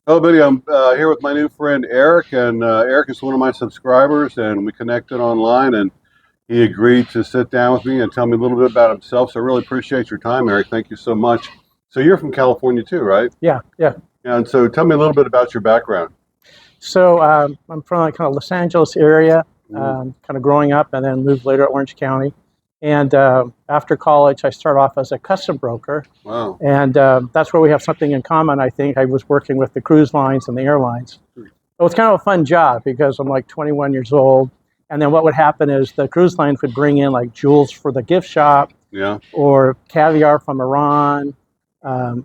Hello, Buddy. I'm here with my new friend Eric, and Eric is one of my subscribers, and we connected online, and he agreed to sit down with me and tell me a little bit about himself. So I really appreciate your time, Eric. Thank you so much. So you're from California too, right? Yeah, yeah. And so tell me a little bit about your background. So I'm from like kind of Los Angeles area, Mm, kind of growing up, and then moved later to Orange County. And after college, I started off as a custom broker, wow. and that's where we have something in common. I think I was working with the cruise lines and the airlines. It was kind of a fun job because I'm like 21 years old, and then what would happen is the cruise lines would bring in like jewels for the gift shop Yeah. or caviar from Iran,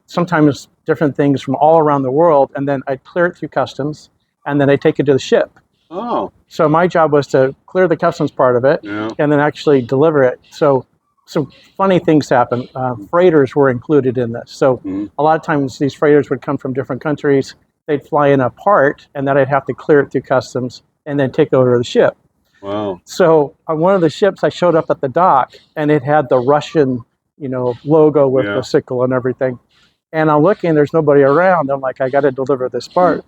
sometimes different things from all around the world, and then I'd clear it through customs, and then I'd take it to the ship. Oh, So my job was to clear the customs part of it, yeah. and then actually deliver it. So some funny things happen. Freighters were included in this. So Mm, a lot of times these freighters would come from different countries. They'd fly in a part, and then I'd have to clear it through customs and then take it over to the ship. wow. So on one of the ships, I showed up at the dock, and it had the Russian, logo with Yeah. the sickle and everything. And I'm looking, there's nobody around. I'm like, I got to deliver this part.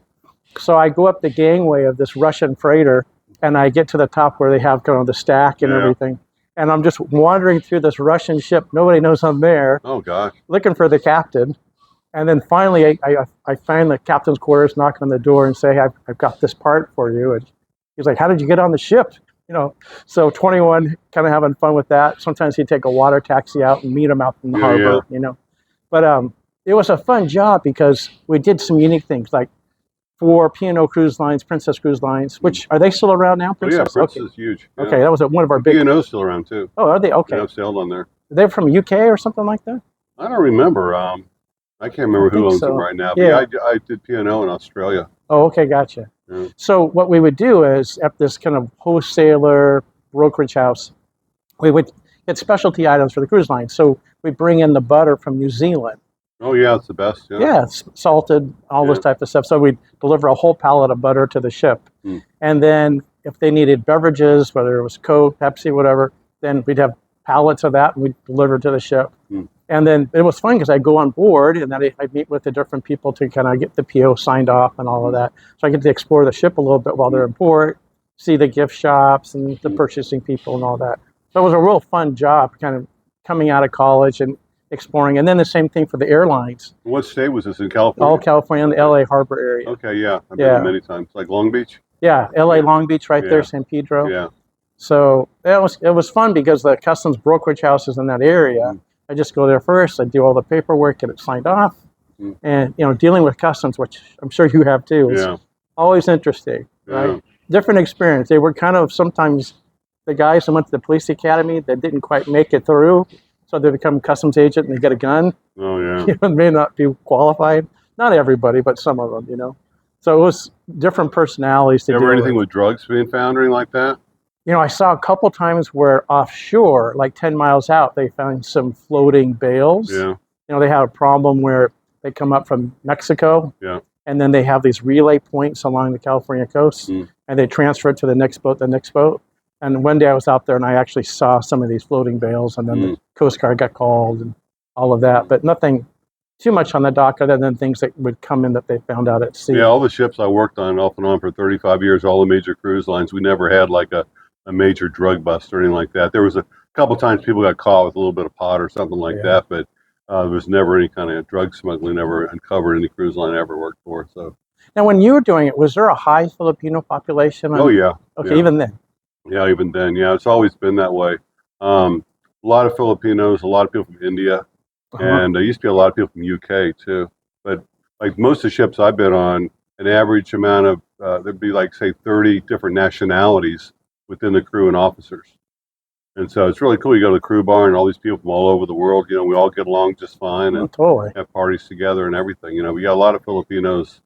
So I go up the gangway of this Russian freighter, and I get to the top where they have kind of the stack and Yeah. everything. And I'm just wandering through this Russian ship. Nobody knows I'm there, Oh, gosh. looking for the captain. And then finally, I find the captain's quarters, knock on the door, and say, I've got this part for you. And he's like, how did you get on the ship? So 21, kind of having fun with that. Sometimes he'd take a water taxi out and meet him out in the Yeah, yeah. harbor. But it was a fun job because we did some unique things, like for P&O Cruise Lines, Princess Cruise Lines, which are they still around now? Oh, yeah. Princess? Prince Okay. is huge. Yeah. Okay, that was one of our big. P&O's still around too. Oh, are they? Okay. Yeah, I've sailed on there. They're from UK or something like that? I don't remember. I can't remember who think owns so. them right now. But Yeah. yeah, I did P&O in Australia. Oh, okay, gotcha. Yeah. So what we would do is at this kind of wholesaler brokerage house, we would get specialty items for the cruise line. So we bring in the butter from New Zealand. Oh, yeah, it's the best. Yeah. Yeah, salted, all this Yeah. type of stuff. So we'd deliver a whole pallet of butter to the ship. Mm. And then if they needed beverages, whether it was Coke, Pepsi, whatever, then we'd have pallets of that and we'd deliver to the ship. Mm. And then it was fun because I'd go on board and then I'd meet with the different people to kind of get the PO signed off and all of that. So I get to explore the ship a little bit while they're in port, see the gift shops and the purchasing people and all that. So it was a real fun job kind of coming out of college and exploring. And then the same thing for the airlines. What state was this in California? All California, in the LA harbor area. Okay, yeah. I've been Yeah. there many times. Like Long Beach? Yeah, LA Long Beach right Yeah. there, San Pedro. Yeah. So it was fun because the customs brokerage house is in that area. Mm. I just go there first. I do all the paperwork, get it signed off, Mm. and dealing with customs, which I'm sure you have too, is Yeah. always interesting, right? Yeah. Different experience. They were kind of sometimes the guys who went to the police academy that didn't quite make it through, so they become customs agent and they get a gun. Oh, yeah. May not be qualified. Not everybody, but some of them. So it was different personalities to Ever deal anything with. with drugs being found or anything like that? I saw a couple times where offshore, like 10 miles out, they found some floating bales. Yeah. They had a problem where they come up from Mexico, Yeah. and then they have these relay points along the California coast, Mm. and they transfer it to the next boat, And one day I was out there and I actually saw some of these floating bales, and then the Coast Guard got called and all of that, but nothing too much on the dock other than things that would come in that they found out at sea. Yeah, all the ships I worked on off and on for 35 years, all the major cruise lines, we never had like a major drug bust or anything like that. There was a couple times people got caught with a little bit of pot or something like that, but there was never any kind of drug smuggling, never uncovered any cruise line I ever worked for. So. Now, when you were doing it, was there a high Filipino population? Oh, yeah. Okay, Yeah. even then. Yeah, even then. Yeah, it's always been that way. A lot of Filipinos, a lot of people from India, and there used to be a lot of people from UK too. But like most of the ships I've been on, an average amount of, there'd be like, say, 30 different nationalities within the crew and officers. And so it's really cool. You go to the crew bar and all these people from all over the world, we all get along just fine and Totally. have parties together and everything. We got a lot of Filipinos.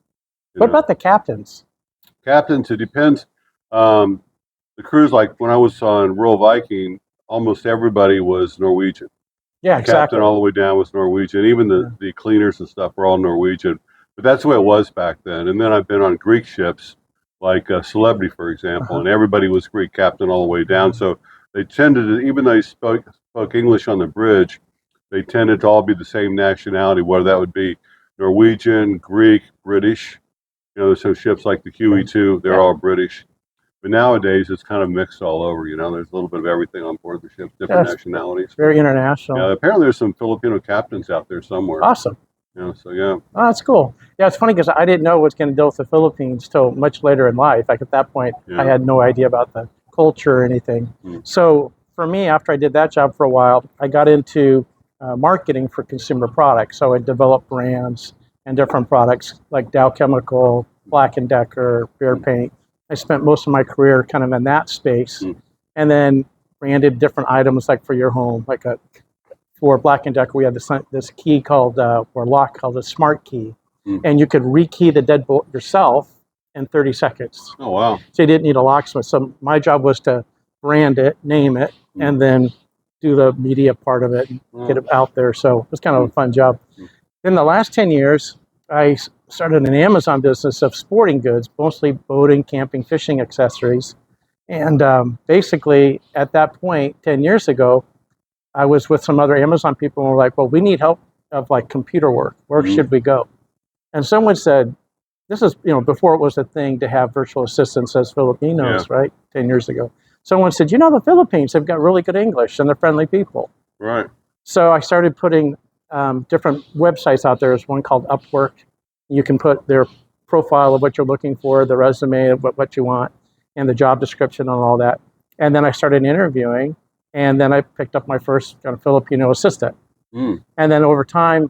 What about the captains? Captains? It depends. The crews, like when I was on Royal Viking, almost everybody was Norwegian. Yeah, The exactly. captain all the way down was Norwegian. Even the cleaners and stuff were all Norwegian. But that's the way it was back then. And then I've been on Greek ships, like Celebrity, for example, and everybody was Greek, captain all the way down. So they tended to, even though they spoke English on the bridge, they tended to all be the same nationality, whether that would be Norwegian, Greek, British, You know, so ships like the QE2, they're all British. But nowadays, it's kind of mixed all over. You know, there's a little bit of everything on board the ship, different nationalities. Very international. Yeah, apparently there's some Filipino captains out there somewhere. Awesome. You know, so yeah. Oh, that's cool. Yeah, it's funny because I didn't know what was going to deal with the Philippines till much later in life. Like at that point, I had no idea about the culture or anything. So for me, after I did that job for a while, I got into marketing for consumer products. So I developed brands and different products like Dow Chemical, Black & Decker, Behr Paint. I spent most of my career kind of in that space, and then branded different items like for your home, like for Black & Decker, we had this key called, or lock called a smart key, and you could rekey the deadbolt yourself in 30 seconds. Oh, wow. So you didn't need a locksmith. So my job was to brand it, name it, and then do the media part of it and get it out there. So it was kind of a fun job. In the last 10 years, I started an Amazon business of sporting goods, mostly boating, camping, fishing accessories. And basically, at that point, 10 years ago, I was with some other Amazon people and we're like, well, we need help of like computer work. Where should we go? And someone said, this is, you know, before it was a thing to have virtual assistants as Filipinos, right? 10 years ago. Someone said, you know, the Philippines have got really good English and they're friendly people. Right. So I started putting different websites out there. There's one called Upwork. You can put their profile of what you're looking for, the resume of what you want, and the job description and all that. And then I started interviewing, and then I picked up my first kind of Filipino assistant. And then over time,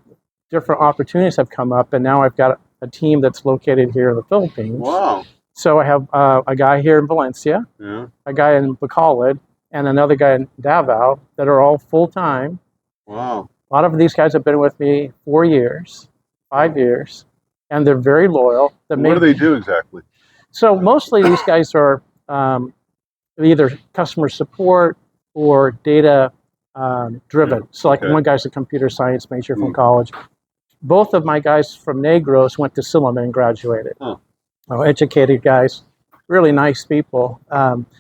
different opportunities have come up, and now I've got a team that's located here in the Philippines. Wow. So I have a guy here in Valencia, a guy in Bacolod, and another guy in Davao that are all full-time. Wow. A lot of these guys have been with me 4 years, 5 years, and they're very loyal. What do they do exactly? So mostly these guys are either customer support or data driven. So like one guy's a computer science major from college. Both of my guys from Negros went to Silliman and graduated. Educated guys, really nice people.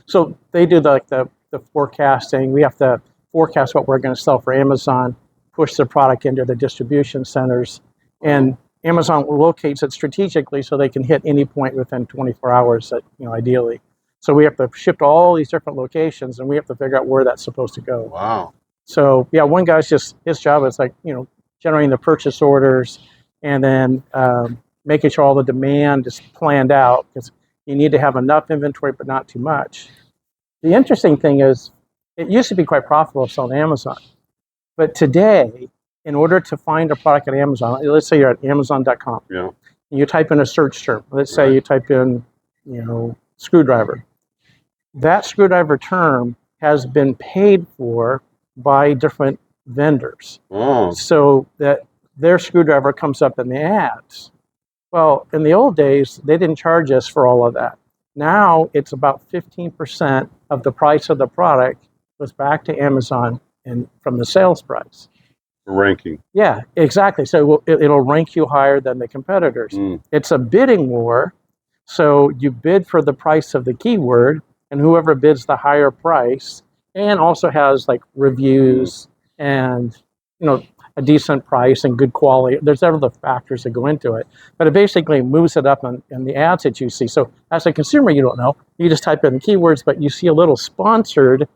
So they do the forecasting. We have to forecast what we're going to sell for Amazon, push the product into the distribution centers, and Amazon locates it strategically so they can hit any point within 24 hours, ideally. So we have to ship to all these different locations, and we have to figure out where that's supposed to go. Wow. So yeah, one guy's his job is generating the purchase orders, and then making sure all the demand is planned out, because you need to have enough inventory but not too much. The interesting thing is, it used to be quite profitable to sell on Amazon, but today, in order to find a product at Amazon, let's say you're at Amazon.com, and you type in a search term. Let's say you type in, screwdriver. That screwdriver term has been paid for by different vendors, so that their screwdriver comes up in the ads. Well, in the old days, they didn't charge us for all of that. Now it's about 15% of the price of the product goes back to Amazon and from the sales price. Ranking. Yeah, exactly. So it'll rank you higher than the competitors. It's a bidding war. So you bid for the price of the keyword, and whoever bids the higher price and also has like reviews and a decent price and good quality. There's other factors that go into it, but it basically moves it up in the ads that you see. So as a consumer, you don't know. You just type in keywords, but you see a little sponsored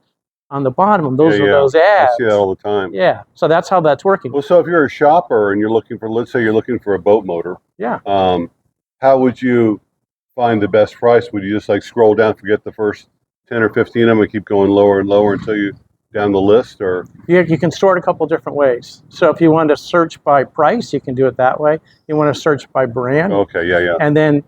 on the bottom, and those are those ads. I see that all the time. Yeah, so that's how that's working. Well, so if you're a shopper and you're looking for, let's say you're looking for a boat motor, how would you find the best price? Would you just scroll down, forget the first 10 or 15 of them, and keep going lower and lower until you down the list? Or you can store it a couple different ways. So if you want to search by price, you can do it that way. You want to search by brand. And then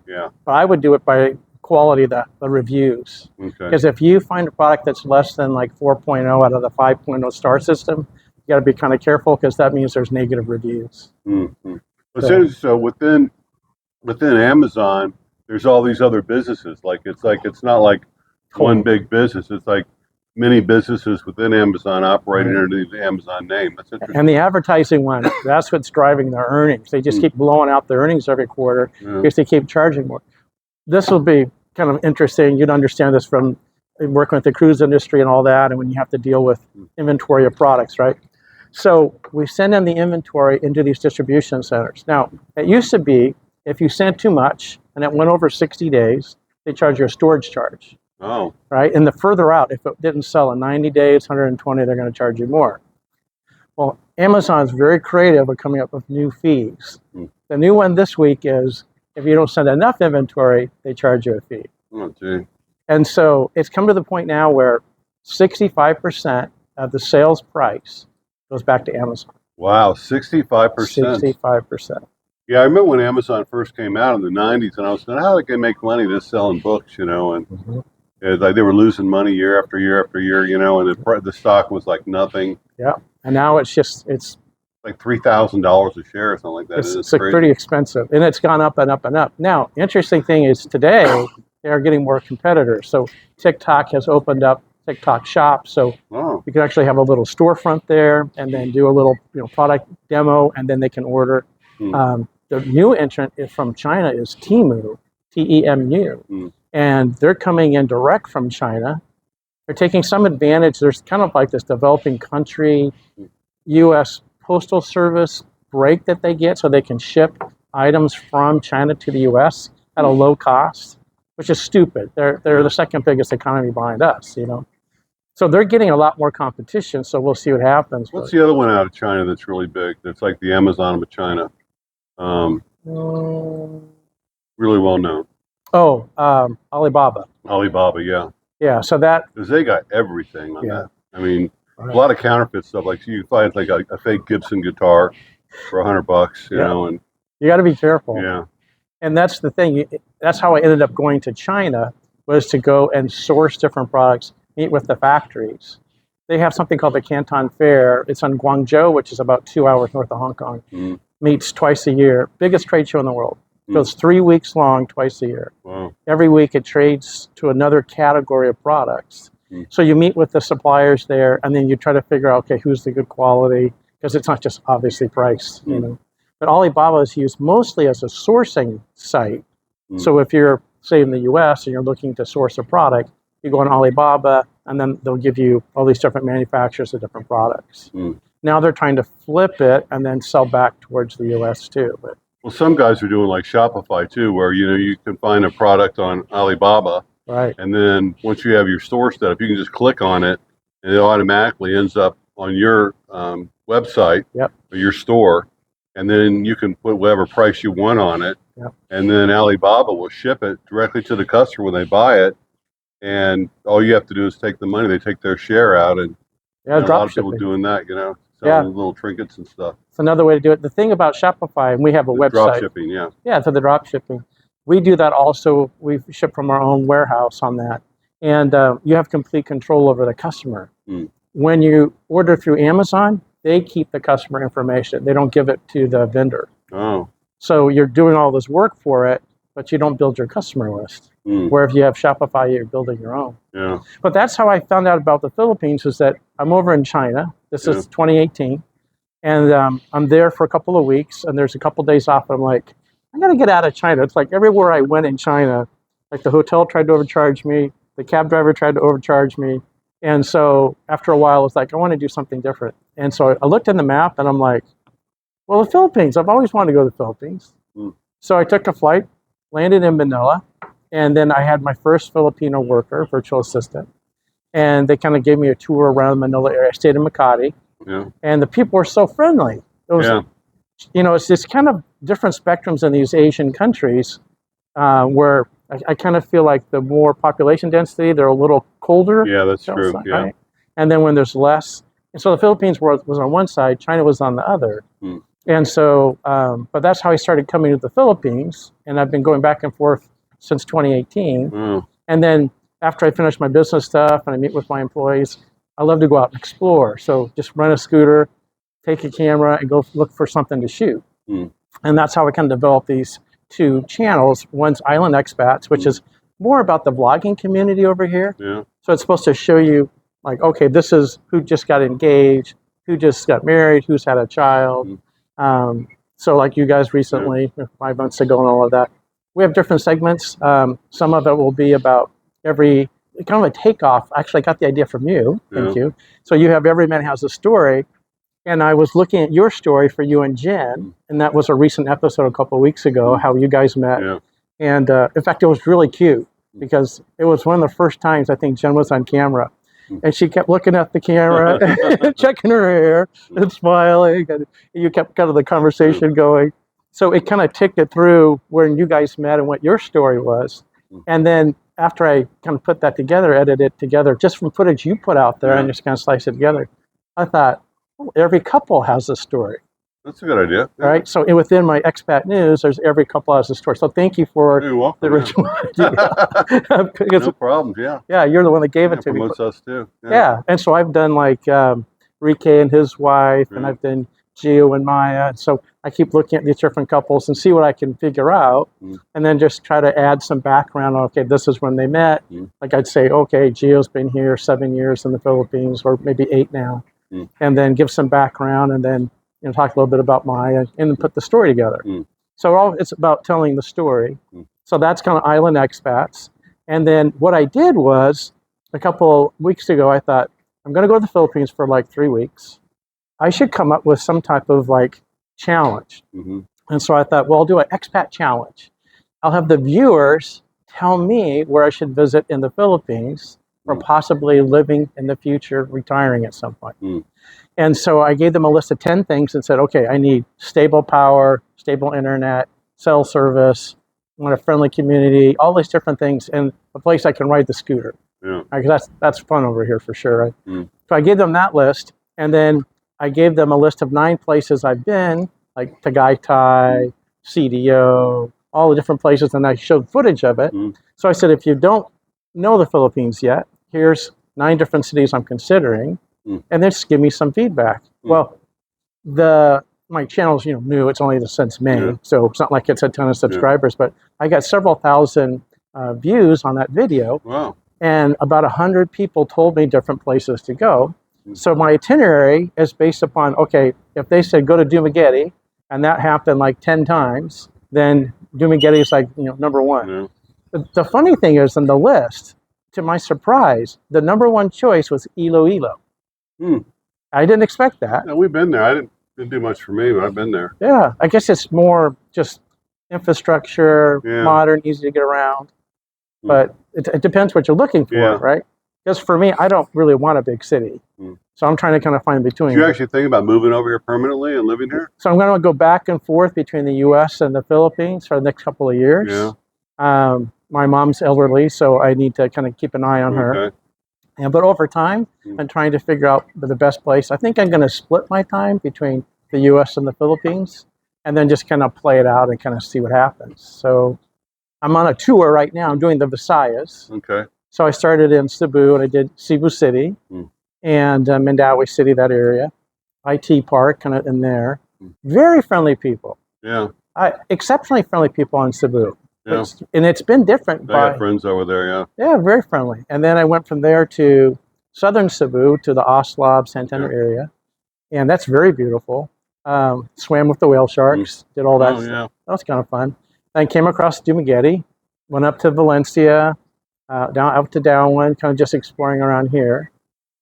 I would do it by quality, the reviews. Because if you find a product that's less than 4.0 out of the 5.0 star system, you got to be kind of careful, because that means there's negative reviews. So within Amazon, there's all these other businesses. It's not like one big business. It's like many businesses within Amazon operating under the Amazon name. That's interesting. And the advertising one, that's what's driving their earnings. They just keep blowing out their earnings every quarter because they keep charging more. This will be kind of interesting. You'd understand this from working with the cruise industry and all that, and when you have to deal with inventory of products, right? So we send in the inventory into these distribution centers. Now, it used to be, if you sent too much, and it went over 60 days, they charge you a storage charge, Oh, right? And the further out, if it didn't sell in 90 days, 120, they're going to charge you more. Well, Amazon's very creative at coming up with new fees. The new one this week is if you don't send enough inventory, they charge you a fee. oh, gee. And so it's come to the point now where 65% of the sales price goes back to Amazon. Wow, 65%. 65%. Yeah, I remember when Amazon first came out in the 90s, and I was thinking, how they can make money just selling books, you know, and it's like they were losing money year after year after year, you know, and the stock was like nothing. Yeah. And now it's Like $3,000 a share or something like that. it's like pretty expensive, and it's gone up and up and up. Now, interesting thing is today they are getting more competitors. So TikTok has opened up TikTok Shop, so you can actually have a little storefront there, and then do a little product demo, and then they can order. The new entrant is from China is Temu, Temu, and they're coming in direct from China. They're taking some advantage. There's kind of like this developing country, U.S. Postal Service break that they get, so they can ship items from China to the U.S. at a low cost, which is stupid. They're the second biggest economy behind us, you know. So they're getting a lot more competition. So we'll see what happens. What's the other one out of China that's really big? That's like the Amazon of China. Really well known. Oh, Alibaba. Alibaba, yeah. Yeah. So that because they got everything on that. I mean, a lot of counterfeit stuff. Like you find like a fake Gibson guitar for $100, you know, and you got to be careful. Yeah. And that's the thing. That's how I ended up going to China, was to go and source different products, meet with the factories. They have something called the Canton Fair. It's on Guangzhou, which is about 2 hours north of Hong Kong. Meets twice a year. Biggest trade show in the world. Goes 3 weeks long, twice a year. Wow. Every week it trades to another category of products. So you meet with the suppliers there, and then you try to figure out, okay, who's the good quality, because it's not just obviously price, you know. But Alibaba is used mostly as a sourcing site. So if you're, say, in the U.S. and you're looking to source a product, you go on Alibaba, and then they'll give you all these different manufacturers of different products. Now they're trying to flip it and then sell back towards the U.S. too. But well, some guys are doing like Shopify too, where you can find a product on Alibaba, right, and then once you have your store set up, you can just click on it, and it automatically ends up on your website or your store, and then you can put whatever price you want on it, and then Alibaba will ship it directly to the customer when they buy it, and all you have to do is take the money. They take their share out, and a lot of people doing that, selling little trinkets and stuff. It's another way to do it. The thing about Shopify, and we have a website. Drop shipping, for the drop shipping. We do that also. We ship from our own warehouse on that. And you have complete control over the customer. When you order through Amazon, they keep the customer information. They don't give it to the vendor. Oh. So you're doing all this work for it, but you don't build your customer list. Where if you have Shopify, you're building your own. Yeah. But that's how I found out about the Philippines, is that I'm over in China. This is 2018. And I'm there for a couple of weeks, and there's a couple of days off. And I'm like, I got to get out of China. It's like everywhere I went in China, like the hotel tried to overcharge me, the cab driver tried to overcharge me. And so after a while, I was like, I want to do something different. And so I looked in the map, and I'm like, well, the Philippines, I've always wanted to go to the Philippines. So I took a flight, landed in Manila, and then I had my first Filipino worker, virtual assistant. And they kind of gave me a tour around the Manila area. I stayed in Makati. And the people were so friendly. It was, it's this kind of different spectrums in these Asian countries where I kind of feel like the more population density, they're a little colder. Yeah, that's true. Right? And then when there's less, and so the Philippines was on one side, China was on the other. And so, but that's how I started coming to the Philippines, and I've been going back and forth since 2018. And then after I finish my business stuff and I meet with my employees, I love to go out and explore. So just rent a scooter, take a camera, and go look for something to shoot. And that's how I kind of developed these two channels. One's Island Expats, which is more about the vlogging community over here. So it's supposed to show you, like, okay, this is who just got engaged, who just got married, who's had a child. So like you guys recently, 5 months ago and all of that. We have different segments. Some of it will be about every, kind of a takeoff. Actually, I got the idea from you. Thank you. So you have Every Man Has a Story. And I was looking at your story for you and Jen, and that was a recent episode a couple of weeks ago, how you guys met. And in fact, it was really cute because it was one of the first times I think Jen was on camera. And she kept looking at the camera, and checking her hair, and smiling, and you kept kind of the conversation going. So it kind of ticked it through when you guys met and what your story was. And then after I kind of put that together, edited it together, just from footage you put out there and just kind of sliced it together, I thought, oh, every couple has a story. That's a good idea. Yeah. Right? So within my expat news, there's every couple has a story. So thank you for the original idea. No problem. Yeah. Yeah, you're the one that gave it to me. Promotes us too. Yeah. And so I've done like Reakay and his wife, and I've done Gio and Maya. So I keep looking at these different couples and see what I can figure out, and then just try to add some background. Okay, this is when they met. Like I'd say, okay, Gio's been here 7 years in the Philippines, or maybe 8 now, and then give some background, and then talk a little bit about Maya, and then put the story together. So it's about telling the story. So that's kind of island expats. And then what I did was, a couple weeks ago, I thought, I'm going to go to the Philippines for like 3 weeks. I should come up with some type of like challenge. And so I thought, well, I'll do an expat challenge. I'll have the viewers tell me where I should visit in the Philippines, or possibly living in the future, retiring at some point. And so I gave them a list of 10 things and said, okay, I need stable power, stable internet, cell service, I want a friendly community, all these different things, and a place I can ride the scooter. Because that's fun over here for sure. Right? So I gave them that list, and then I gave them a list of 9 places I've been, like Tagaytay, CDO, all the different places, and I showed footage of it. So I said, if you don't know the Philippines yet, here's 9 different cities I'm considering, and then just give me some feedback. Well, my channel's new; it's only since May, so it's not like it's a ton of subscribers. But I got several thousand views on that video. Wow! And about 100 people told me different places to go. So my itinerary is based upon, okay, if they said go to Dumaguete, and that happened like 10 times, then Dumaguete is like number 1. The funny thing is, in the list, to my surprise, the number 1 choice was Iloilo. I didn't expect that. No, we've been there. I didn't do much for me, but I've been there. Yeah, I guess it's more just infrastructure, modern, easy to get around. But it depends what you're looking for, right? Because for me, I don't really want a big city. So I'm trying to kind of find between. Do you actually think about moving over here permanently and living here? So I'm going to go back and forth between the U.S. and the Philippines for the next couple of years. My mom's elderly, so I need to kind of keep an eye on her. But over time, I'm trying to figure out the best place. I think I'm going to split my time between the U.S. and the Philippines, and then just kind of play it out and kind of see what happens. So I'm on a tour right now. I'm doing the Visayas. So I started in Cebu, and I did Cebu City and Mandaue City, that area. IT Park, kind of in there. Very friendly people. Exceptionally friendly people in Cebu. And it's been different. I have friends over there, Yeah, very friendly. And then I went from there to southern Cebu, to the Oslab, Santander area. And that's very beautiful. Swam with the whale sharks, did all that stuff. That was kind of fun. Then came across Dumaguete, went up to Valencia, down up to Darwin, kind of just exploring around here.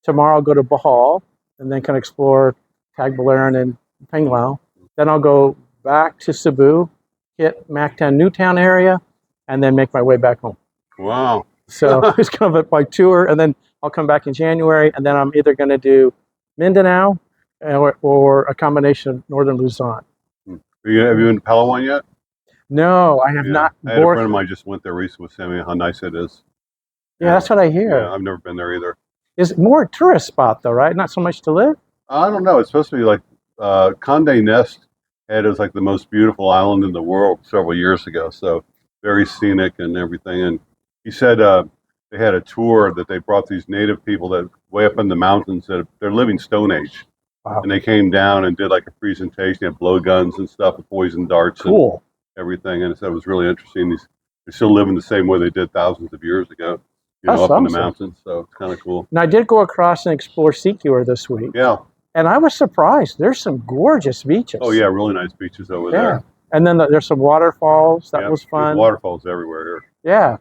Tomorrow I'll go to Bohol, and then kind of explore Tagbilaran and Panglao. Then I'll go back to Cebu, hit Mactan Newtown area, and then make my way back home. Wow. So it's kind of my tour, and then I'll come back in January, and then I'm either going to do Mindanao or a combination of northern Luzon. Have you been to Palawan yet? No, I have not. I had a friend of mine just went there recently with me, how nice it is. Yeah, that's what I hear. Yeah, I've never been there either. It's more a tourist spot though, right? Not so much to live? I don't know. It's supposed to be like Condé Nast had as like the most beautiful island in the world several years ago. So very scenic and everything. And he said they had a tour that they brought these native people that way up in the mountains that they're living Stone Age. Wow. And they came down and did like a presentation. They had blowguns and stuff, and poison darts and everything. And it was really interesting. They're still living the same way they did thousands of years ago, up in the mountains. So it's kind of cool. And I did go across and explore Sikihor this week. Yeah. And I was surprised. There's some gorgeous beaches. Oh, yeah, really nice beaches over there. And then there's some waterfalls. That was fun. There's waterfalls everywhere here. Yeah.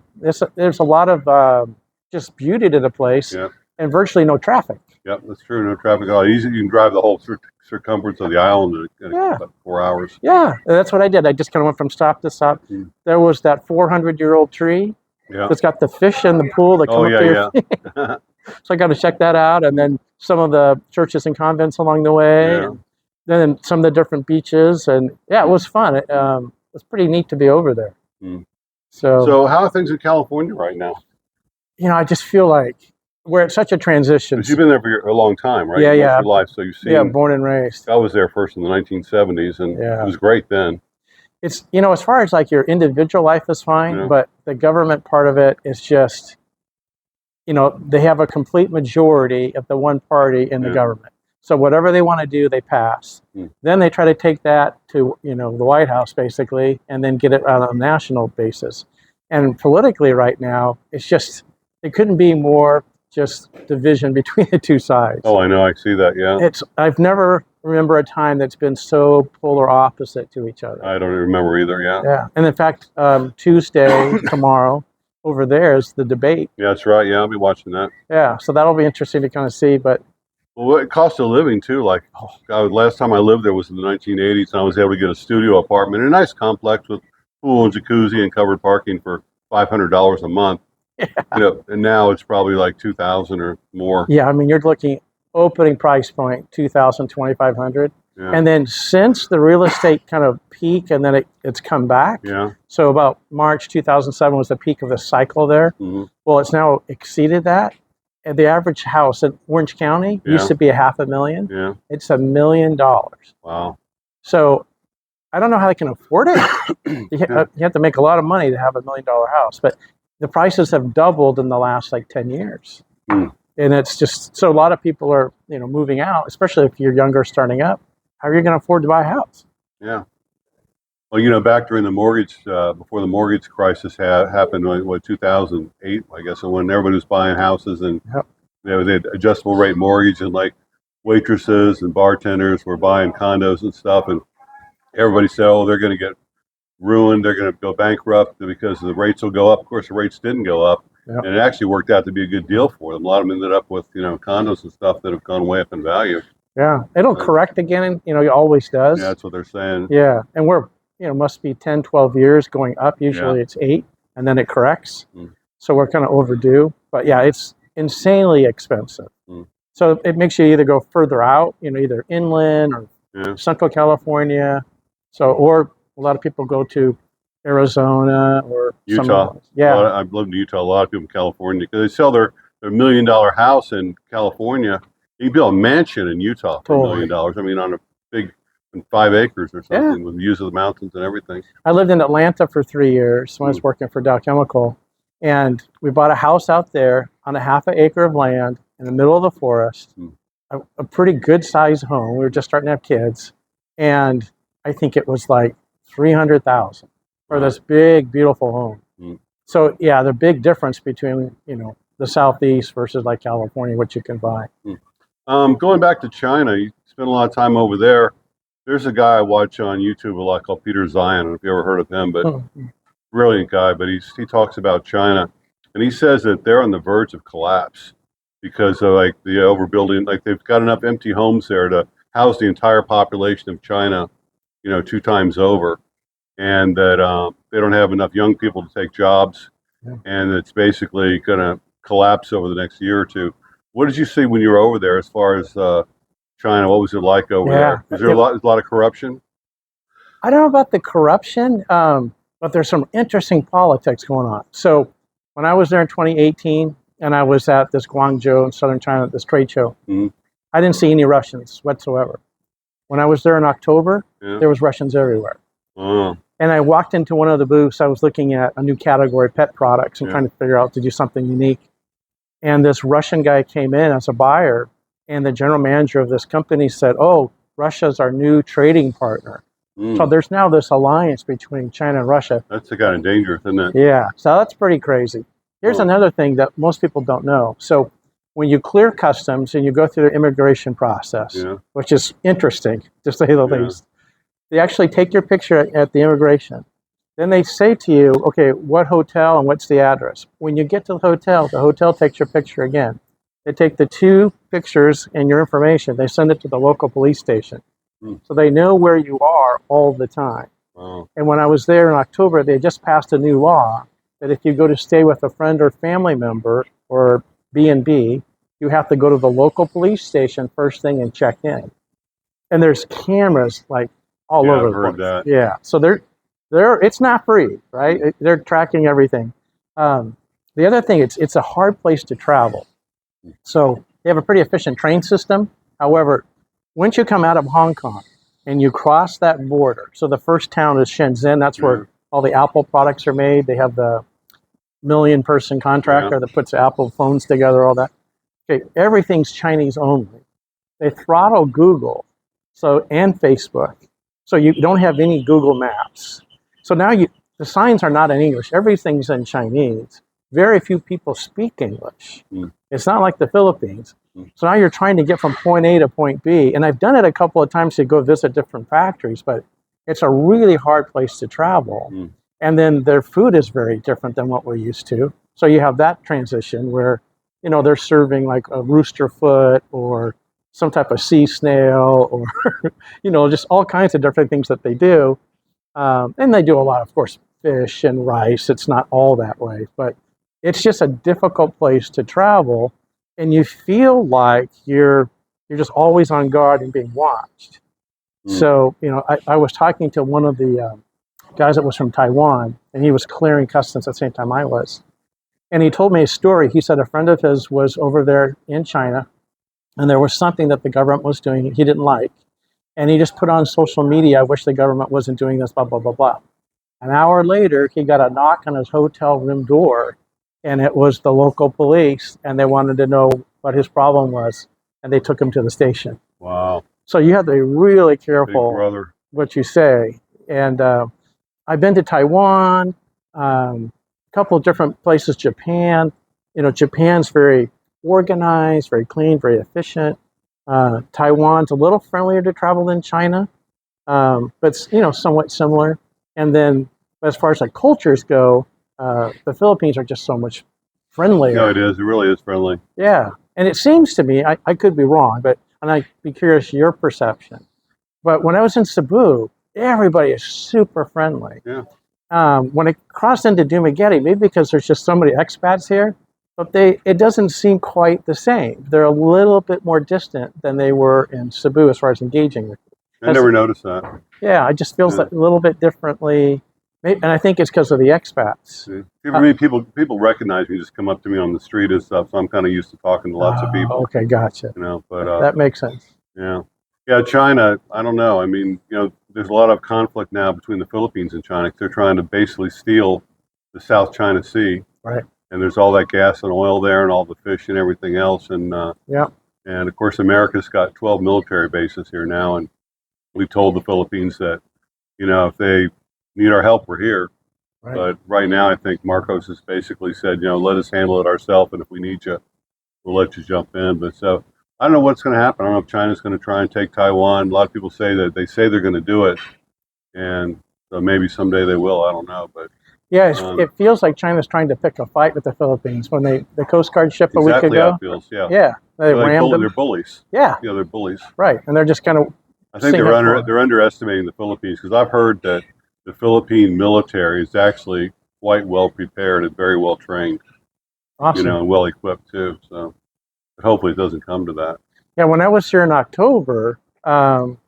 There's a lot of just beauty to the place and virtually no traffic. Yep, that's true. No traffic at all. Easy, you can drive the whole circumference of the island in Yeah. about 4 hours. Yeah, that's what I did. I just kind of went from stop to stop. Mm. There was that 400-year-old tree Yeah. that's got the fish in the pool that come Oh up to your yeah, feet. yeah. So I got to check that out, and then some of the churches and convents along the way, Yeah. and then some of the different beaches, and yeah, it was fun. It was pretty neat to be over there. Mm. So, So how are things in California right now? I just feel like we're at such a transition. Because you've been there for a long time, right? Yeah, Most yeah. of your life, so you've seen. Yeah, born and raised. I was there first in the 1970s, and Yeah. it was great then. It's, as far as like your individual life is fine, Yeah. but the government part of it is just, they have a complete majority of the one party in the Yeah. government. So whatever they want to do, they pass. Mm. Then they try to take that to, the White House basically, and then get it on a national basis. And politically right now, it's just, it couldn't be more just division between the two sides. Oh, I know. I see that. Yeah. I've never remember a time that's been so polar opposite to each other. I don't remember either. Yeah. Yeah. And in fact, Tuesday, tomorrow, over there is the debate. Yeah, that's right. Yeah, I'll be watching that. Yeah. So that'll be interesting to kind of see. But Well, what cost of living too? Like, last time I lived there was in the 1980s, and I was able to get a studio apartment in a nice complex with pool and jacuzzi and covered parking for $500 a month. yeah. And now it's probably like 2,000 or more. Yeah. I mean, you're looking opening price point, 2,000, 2,500. Yeah. And then since the real estate kind of peak and then it's come back. Yeah. So about March 2007 was the peak of the cycle there. Mm-hmm. Well, it's now exceeded that. And the average house in Orange County used to be $500,000. Yeah. It's $1 million. Wow. So I don't know how they can afford it. You have to make a lot of money to have $1 million house, but the prices have doubled in the last like 10 years. Mm. And it's just, so a lot of people are, moving out, especially if you're younger starting up. How are you going to afford to buy a house? Yeah. Well, back during the mortgage, before the mortgage crisis happened, 2008, I guess, when everybody was buying houses and Yep. they had adjustable rate mortgage, and like waitresses and bartenders were buying condos and stuff, and everybody said, oh, they're going to get ruined, they're going to go bankrupt because the rates will go up. Of course, the rates didn't go up, Yep. and it actually worked out to be a good deal for them. A lot of them ended up with condos and stuff that have gone way up in value. Yeah. It'll correct again, it always does. Yeah, that's what they're saying. Yeah. And we're, must be 10, 12 years going up. Usually Yeah. it's 8, and then it corrects. Mm. So we're kind of overdue. But yeah, it's insanely expensive. Mm. So it makes you either go further out, either inland or Yeah. Central California. So, or a lot of people go to Arizona or Utah. Yeah. I've lived in Utah. A lot of people in California, because they sell their $1 million house in California. You can build a mansion in Utah for $1 million. I mean, on a big 5 acres or something, with views of the mountains and everything. I lived in Atlanta for 3 years when I was working for Dow Chemical, and we bought a house out there on a half an acre of land in the middle of the forest, a pretty good sized home. We were just starting to have kids, and I think it was like $300,000 for this big, beautiful home. Mm. So yeah, the big difference between the Southeast versus like California, what you can buy. Going back to China, you spent a lot of time over there. There's a guy I watch on YouTube a lot called Peter Zion. I don't know if you ever heard of him, but brilliant guy. But he talks about China, and he says that they're on the verge of collapse because of like the overbuilding. Like they've got enough empty homes there to house the entire population of China, 2 times over, and that they don't have enough young people to take jobs, and it's basically going to collapse over the next year or two. What did you see when you were over there as far as China? What was it like over there? Was there a lot of corruption? I don't know about the corruption, but there's some interesting politics going on. So when I was there in 2018, and I was at this Guangzhou in southern China, this trade show, I didn't see any Russians whatsoever. When I was there in October, there was Russians everywhere. Oh. And I walked into one of the booths. I was looking at a new category, pet products, and trying to figure out to do something unique. And this Russian guy came in as a buyer, and the general manager of this company said, oh, Russia's our new trading partner. So there's now this alliance between China and Russia. That's kind of dangerous, isn't it? Yeah, so that's pretty crazy. Here's another thing that most people don't know. So when you clear customs and you go through the immigration process, which is interesting, to say the least, they actually take your picture at the immigration. Then they say to you, okay, what hotel and what's the address? When you get to the hotel takes your picture again. They take the two pictures and your information. They send it to the local police station. So they know where you are all the time. Wow. And when I was there in October, they just passed a new law that if you go to stay with a friend or family member or B&B, you have to go to the local police station first thing and check in. And there's cameras like all Yeah, over I've the heard place. that. Yeah, so it's not free, right? They're tracking everything. The other thing, it's a hard place to travel. So they have a pretty efficient train system. However, once you come out of Hong Kong and you cross that border, so the first town is Shenzhen. That's where all the Apple products are made. They have the million-person contractor that puts Apple phones together, all that. Okay, everything's Chinese only. They throttle Google, and Facebook, so you don't have any Google Maps. So now the signs are not in English. Everything's in Chinese. Very few people speak English. It's not like the Philippines. So now you're trying to get from point A to point B. And I've done it a couple of times to go visit different factories, but it's a really hard place to travel. And then their food is very different than what we're used to. So you have that transition where, they're serving like a rooster foot or some type of sea snail or, just all kinds of different things that they do. And they do a lot, of course, fish and rice. It's not all that way, but it's just a difficult place to travel. And you feel like you're just always on guard and being watched. So, I was talking to one of the guys that was from Taiwan, and he was clearing customs at the same time I was. And he told me a story. He said a friend of his was over there in China, and there was something that the government was doing he didn't like. And he just put on social media, I wish the government wasn't doing this, blah, blah, blah, blah. An hour later, he got a knock on his hotel room door, and it was the local police, and they wanted to know what his problem was, and they took him to the station. Wow. So you have to be really careful Big brother. what you say. And I've been to Taiwan, a couple of different places, Japan. Japan's very organized, very clean, very efficient. Taiwan's a little friendlier to travel than China, but somewhat similar. And then as far as like cultures go, the Philippines are just so much friendlier. No, it is. It really is friendly. Yeah. And it seems to me, I could be wrong, and I'd be curious your perception. But when I was in Cebu, everybody is super friendly. Yeah. When I crossed into Dumaguete, maybe because there's just so many expats here, but it doesn't seem quite the same. They're a little bit more distant than they were in Cebu as far as engaging with you. I never noticed that. Yeah, it just feels like a little bit differently. And I think it's because of the expats. For me, people recognize me, just come up to me on the street and stuff, so I'm kind of used to talking to lots of people. Okay, gotcha. But that makes sense. Yeah. China, I don't know. I mean, there's a lot of conflict now between the Philippines and China. They're trying to basically steal the South China Sea. Right. And there's all that gas and oil there and all the fish and everything else. And and of course, America's got 12 military bases here now. And we told the Philippines that, if they need our help, we're here. Right. But right now, I think Marcos has basically said, let us handle it ourselves. And if we need you, we'll let you jump in. But so I don't know what's going to happen. I don't know if China's going to try and take Taiwan. A lot of people say that they're going to do it. And so maybe someday they will. I don't know. But yeah, it feels like China's trying to pick a fight with the Philippines when the Coast Guard ship a week ago. Exactly how it feels, yeah. Yeah, they rammed them. They're bullies. Yeah. Yeah, they're bullies. Right, and they're just kind of. I think they're underestimating the Philippines because I've heard that the Philippine military is actually quite well prepared and very well trained. Awesome. And well equipped too. So hopefully it doesn't come to that. Yeah, when I was here in October, and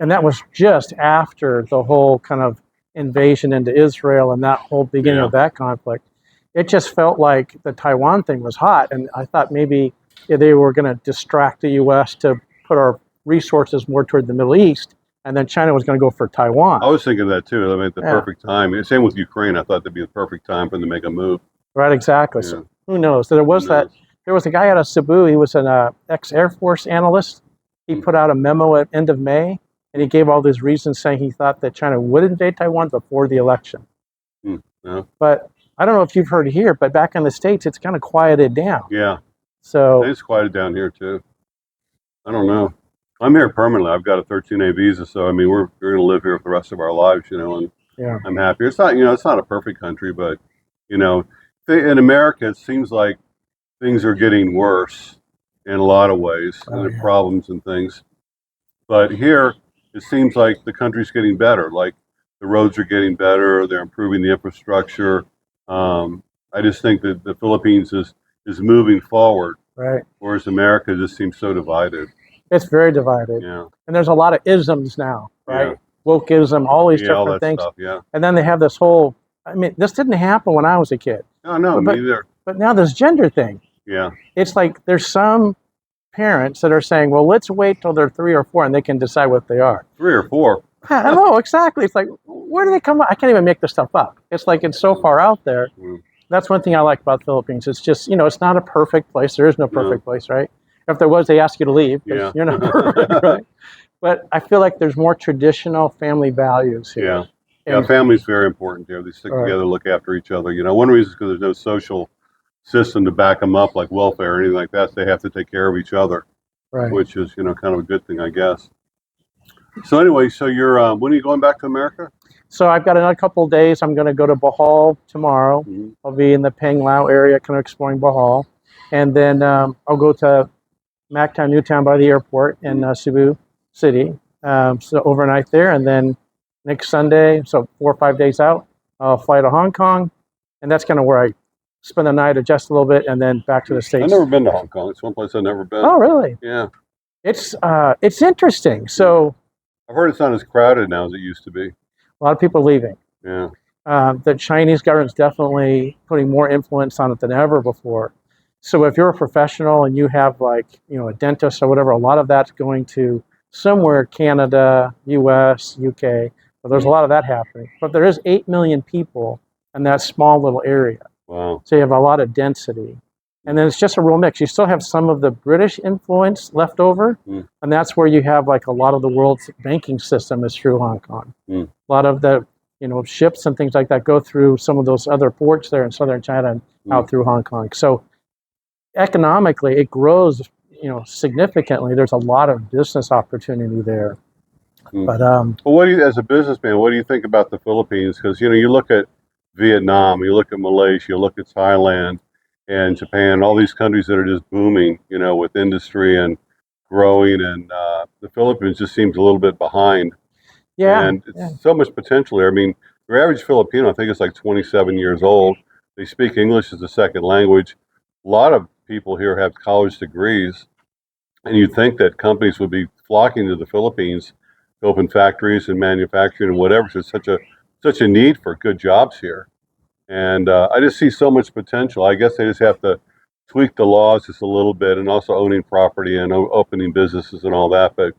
that was just after the whole kind of invasion into Israel and that whole beginning of that conflict, it just felt like the Taiwan thing was hot, and I thought maybe they were going to distract the U.S. to put our resources more toward the Middle East, and then China was going to go for Taiwan. I was thinking that too. I mean, at the perfect time. Same with Ukraine. I thought that'd be the perfect time for them to make a move. Right, exactly. Yeah. So who knows? There was a guy out of Cebu. He was an ex-Air Force analyst. He put out a memo at end of May, and he gave all these reasons saying he thought that China would invade Taiwan before the election. Yeah. But I don't know if you've heard here, but back in the States, it's kind of quieted down. Yeah. So it's quieted down here too. I don't know. I'm here permanently. I've got a 13A visa, so I mean, we're going to live here for the rest of our lives, and I'm happy. It's not, it's not a perfect country, but in America, it seems like things are getting worse in a lot of ways, and Oh, the yeah. problems and things. But here, it seems like the country's getting better. Like the roads are getting better. They're improving the infrastructure. I just think that the Philippines is moving forward, Right. whereas America just seems so divided. It's very divided. Yeah, And there's a lot of isms now, yeah, right? Wokeism, all these yeah, all different that things. stuff. Yeah. And then they have this whole, I mean, this didn't happen when I was a kid. No, no, But me but, either. but now this gender thing. Yeah, It's like there's some parents that are saying, well, let's wait till they're 3 or 4 and they can decide what they are. 3 or 4. I know, exactly. It's like, where do they come up? I can't even make this stuff up. It's like it's so far out there. Mm. That's one thing I like about the Philippines. It's just, it's not a perfect place. There is no perfect No. place, right? If there was, they ask you to leave because Yeah. you're not perfect, right? But I feel like there's more traditional family values here. Yeah. Yeah, And, family's very important here. They stick Right. together, look after each other. One reason is because there's no social system to back them up, like welfare or anything like that. So they have to take care of each other, right. which is, kind of a good thing, I guess. So anyway, so you're when are you going back to America? So I've got another couple of days. I'm going to go to Bohol tomorrow. Mm-hmm. I'll be in the Panglao area, kind of exploring Bohol. And then I'll go to Mactown, Newtown by the airport in Cebu City. So overnight there. And then next Sunday, so 4 or 5 days out, I'll fly to Hong Kong. And that's kind of where I spend the night, adjust a little bit, and then back to the States. I've never been to Hong Kong. It's one place I've never been. Oh, really? Yeah. It's interesting. So I've heard it's not as crowded now as it used to be. a lot of people are leaving. Yeah. The Chinese government's definitely putting more influence on it than ever before. So if you're a professional and you have a dentist or whatever, a lot of that's going to somewhere, Canada, US, UK. But there's a lot of that happening. But there is 8 million people in that small little area. Wow. So you have a lot of density. And then it's just a real mix. You still have some of the British influence left over. Mm. And that's where you have a lot of the world's banking system is through Hong Kong. Mm. A lot of the ships and things like that go through some of those other ports there in southern China and out through Hong Kong. So economically, it grows, significantly. There's a lot of business opportunity there. Mm. But well, as a businessman, what do you think about the Philippines? Because you look at Vietnam, you look at Malaysia, you look at Thailand and Japan, all these countries that are just booming, with industry and growing, and the Philippines just seems a little bit behind. yeah, And it's so much potential here. I mean, your average Filipino, I think, is like 27 years old. They speak English as a second language. A lot of people here have college degrees, and you'd think that companies would be flocking to the Philippines to open factories and manufacturing and whatever. So it's such a need for good jobs here. And I just see so much potential. I guess they just have to tweak the laws just a little bit, and also owning property and opening businesses and all that. But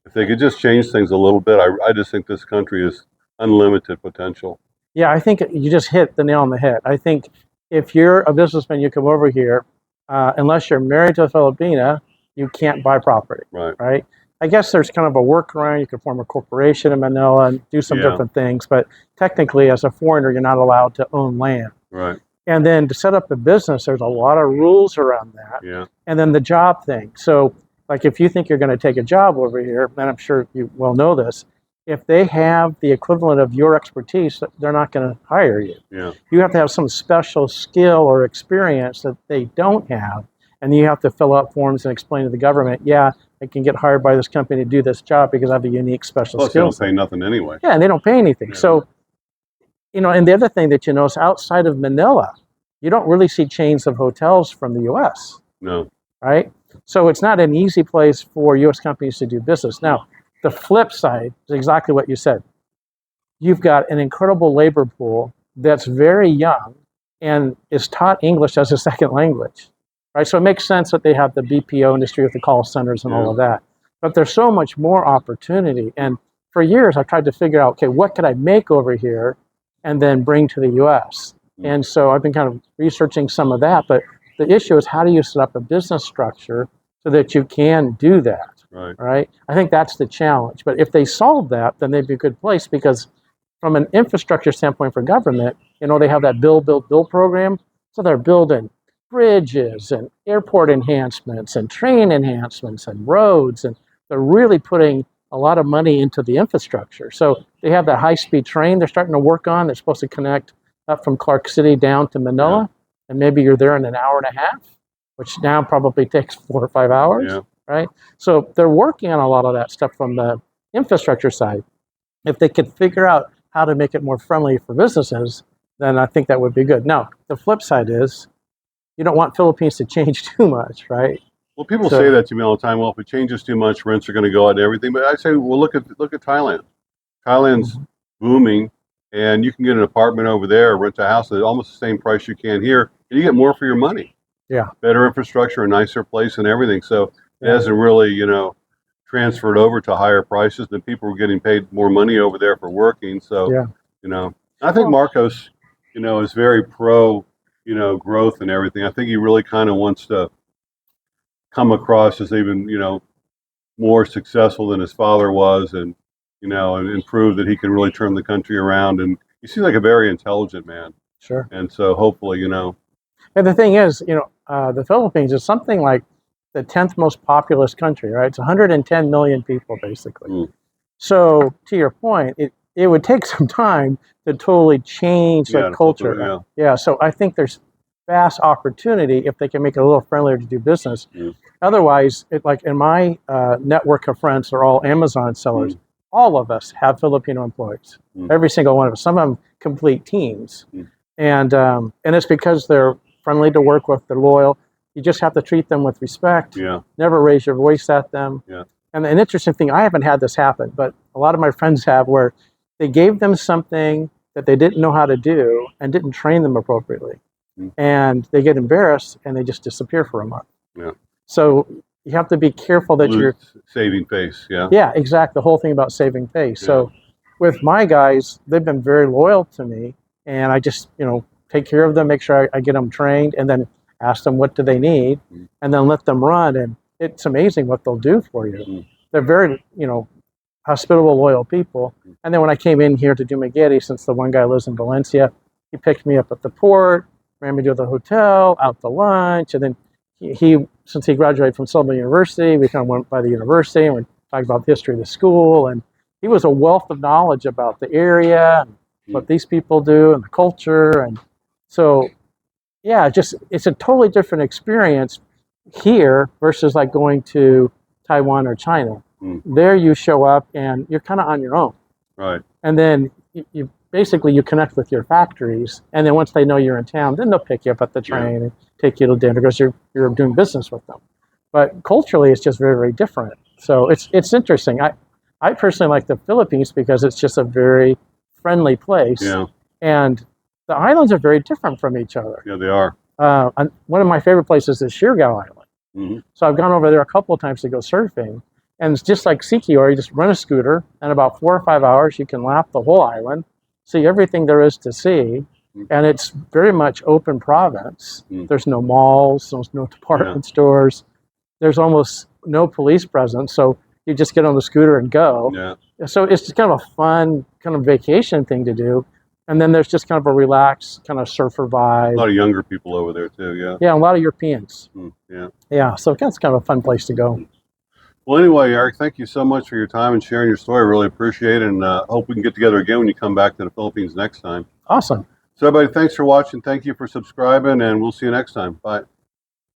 if they could just change things a little bit, I just think this country is unlimited potential. Yeah, I think you just hit the nail on the head. I think if you're a businessman, you come over here, unless you're married to a Filipina, you can't buy property, Right. right? I guess there's kind of a workaround. You can form a corporation in Manila and do some Yeah. different things, but technically, as a foreigner, you're not allowed to own land. Right. And then to set up a business, there's a lot of rules around that. Yeah. And then the job thing. So, if you think you're going to take a job over here, and I'm sure you well know this, if they have the equivalent of your expertise, they're not going to hire you. Yeah. You have to have some special skill or experience that they don't have. And you have to fill out forms and explain to the government, yeah, I can get hired by this company to do this job because I have a unique special Plus, they skill don't set. pay nothing anyway. Yeah, and they don't pay anything. Yeah. So, and the other thing that you know is outside of Manila, you don't really see chains of hotels from the U.S., No. right? So it's not an easy place for U.S. companies to do business. Now, the flip side is exactly what you said. You've got an incredible labor pool that's very young and is taught English as a second language, right? So it makes sense that they have the BPO industry with the call centers and all of that. But there's so much more opportunity. And for years, I've tried to figure out, okay, what could I make over here and then bring to the U.S.? And so I've been kind of researching some of that. But the issue is, how do you set up a business structure so that you can do that? Right. Right? I think that's the challenge. But if they solve that, then they'd be a good place, because from an infrastructure standpoint for government, they have that build program. So they're building bridges and airport enhancements and train enhancements and roads, and they're really putting a lot of money into the infrastructure. So they have that high-speed train they're starting to work on. They're supposed to connect up from Clark City down to Manila, and maybe you're there in an hour and a half. which now probably takes 4 or 5 hours, Yeah. right? So they're working on a lot of that stuff from the infrastructure side. If they could figure out how to make it more friendly for businesses, then I think that would be good. Now, the flip side is you don't want Philippines to change too much, right? Well, people So- say that to me all the time. Well, if it changes too much, rents are going to go out and everything. But I say, well, look at Thailand. Thailand's booming, and you can get an apartment over there, rent a house at almost the same price you can here, and you get more for your money. Yeah. Better infrastructure, a nicer place, and everything. So it Yeah. hasn't really, transferred over to higher prices. And people were getting paid more money over there for working. So, Yeah. I think Marcos, is very pro, growth and everything. I think he really kind of wants to come across as even, more successful than his father was, and and prove that he can really turn the country around. And he seems like a very intelligent man. Sure. And so hopefully, And the thing is, the Philippines is something like the 10th most populous country, right? It's 110 million people, basically. Mm. So, to your point, it would take some time to totally change Yeah, the to culture. flip it, Yeah, so I think there's vast opportunity if they can make it a little friendlier to do business. Mm. Otherwise, like in my network of friends, they're all Amazon sellers. Mm. All of us have Filipino employees. Mm. Every single one of us. Some of them complete teams, Mm. and it's because they're friendly to work with. They're loyal. You just have to treat them with respect. Yeah. Never raise your voice at them. Yeah. And an interesting thing, I haven't had this happen, but a lot of my friends have, where they gave them something that they didn't know how to do and didn't train them appropriately. Mm. And they get embarrassed and they just disappear for a month. Yeah. So you have to be careful that you're saving face. Yeah. Yeah, exactly. The whole thing about saving face. Yeah. So with my guys, they've been very loyal to me, and I just, take care of them, make sure I get them trained, and then ask them what do they need, Mm. and then let them run. And it's amazing what they'll do for you. Mm. They're very, hospitable, loyal people. Mm. And then when I came in here to do Magedi, since the one guy lives in Valencia, he picked me up at the port, ran me to the hotel, out to lunch, and then he since he graduated from Southern University, we kind of went by the university and we talked about the history of the school, and he was a wealth of knowledge about the area and what these people do and the culture. And so, yeah, it's a totally different experience here versus like going to Taiwan or China. Mm. There you show up and you're kind of on your own. Right. And then you basically you connect with your factories, and then once they know you're in town, then they'll pick you up at the train and take you to dinner because you're doing business with them. But culturally, it's just very, very different. So it's interesting. I personally like the Philippines because it's just a very friendly place. Yeah. And the islands are very different from each other. Yeah, they are. And one of my favorite places is Siargao Island. Mm-hmm. So I've gone over there a couple of times to go surfing. And it's just like Siquijor, you just rent a scooter, and about 4 or 5 hours, you can lap the whole island, see everything there is to see. And it's very much open province. Mm. There's no malls, there's no department stores. There's almost no police presence. So you just get on the scooter and go. Yeah. So it's just kind of a fun kind of vacation thing to do. And then there's just kind of a relaxed kind of surfer vibe. A lot of younger people over there too. Yeah. Yeah, a lot of Europeans. Mm. Yeah. Yeah, so it's kind of a fun place to go. Well, anyway, Eric, thank you so much for your time and sharing your story. I really appreciate it, and hope we can get together again when you come back to the Philippines next time. Awesome. So, everybody, thanks for watching. Thank you for subscribing, and we'll see you next time. Bye.